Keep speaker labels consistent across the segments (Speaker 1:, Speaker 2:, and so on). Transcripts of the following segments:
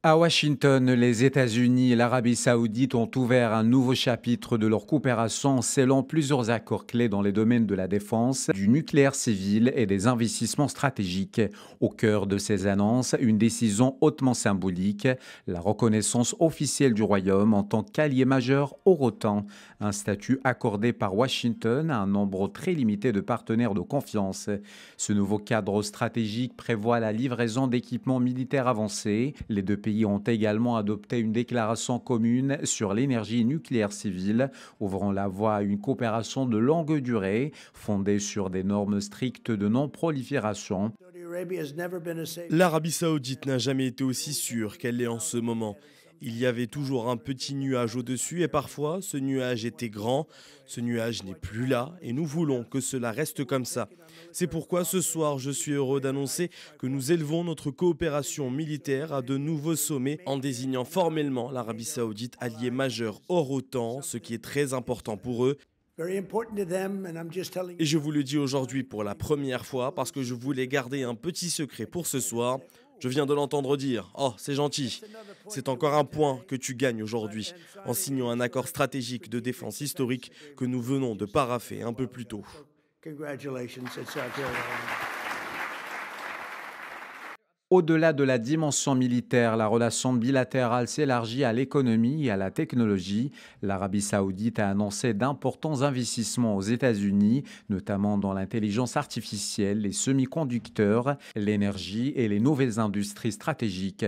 Speaker 1: À Washington, les États-Unis et l'Arabie saoudite ont ouvert un nouveau chapitre de leur coopération en scellant plusieurs accords clés dans les domaines de la défense, du nucléaire civil et des investissements stratégiques. Au cœur de ces annonces, une décision hautement symbolique, la reconnaissance officielle du Royaume en tant qu'allié majeur au OTAN, un statut accordé par Washington à un nombre très limité de partenaires de confiance. Ce nouveau cadre stratégique prévoit la livraison d'équipements militaires avancés. Les deux pays ont également adopté une déclaration commune sur l'énergie nucléaire civile, ouvrant la voie à une coopération de longue durée fondée sur des normes strictes de non-prolifération.
Speaker 2: L'Arabie saoudite n'a jamais été aussi sûre qu'elle l'est en ce moment. Il y avait toujours un petit nuage au-dessus et parfois ce nuage était grand. Ce nuage n'est plus là et nous voulons que cela reste comme ça. C'est pourquoi ce soir je suis heureux d'annoncer que nous élevons notre coopération militaire à de nouveaux sommets en désignant formellement l'Arabie saoudite allié majeur hors OTAN, ce qui est très important pour eux. Et je vous le dis aujourd'hui pour la première fois parce que je voulais garder un petit secret pour ce soir. Je viens de l'entendre dire. Oh, c'est gentil. C'est encore un point que tu gagnes aujourd'hui en signant un accord stratégique de défense historique que nous venons de parapher un peu plus tôt.
Speaker 1: Au-delà de la dimension militaire, la relation bilatérale s'élargit à l'économie et à la technologie. L'Arabie saoudite a annoncé d'importants investissements aux États-Unis, notamment dans l'intelligence artificielle, les semi-conducteurs, l'énergie et les nouvelles industries stratégiques.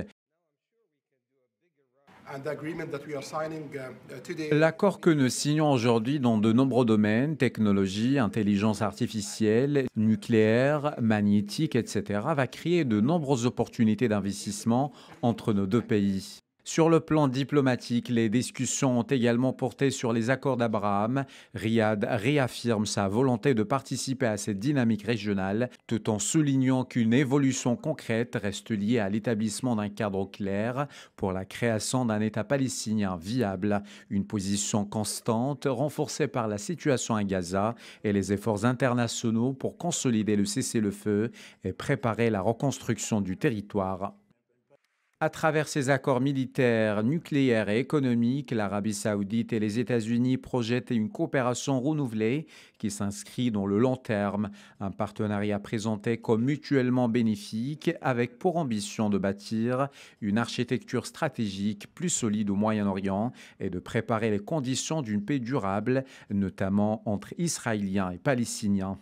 Speaker 1: L'accord que nous signons aujourd'hui dans de nombreux domaines, technologie, intelligence artificielle, nucléaire, magnétique, etc., va créer de nombreuses opportunités d'investissement entre nos deux pays. Sur le plan diplomatique, les discussions ont également porté sur les accords d'Abraham. Riyad réaffirme sa volonté de participer à cette dynamique régionale, tout en soulignant qu'une évolution concrète reste liée à l'établissement d'un cadre clair pour la création d'un État palestinien viable, une position constante renforcée par la situation à Gaza et les efforts internationaux pour consolider le cessez-le-feu et préparer la reconstruction du territoire. À travers ces accords militaires, nucléaires et économiques, l'Arabie saoudite et les États-Unis projettent une coopération renouvelée qui s'inscrit dans le long terme, un partenariat présenté comme mutuellement bénéfique avec pour ambition de bâtir une architecture stratégique plus solide au Moyen-Orient et de préparer les conditions d'une paix durable, notamment entre Israéliens et Palestiniens.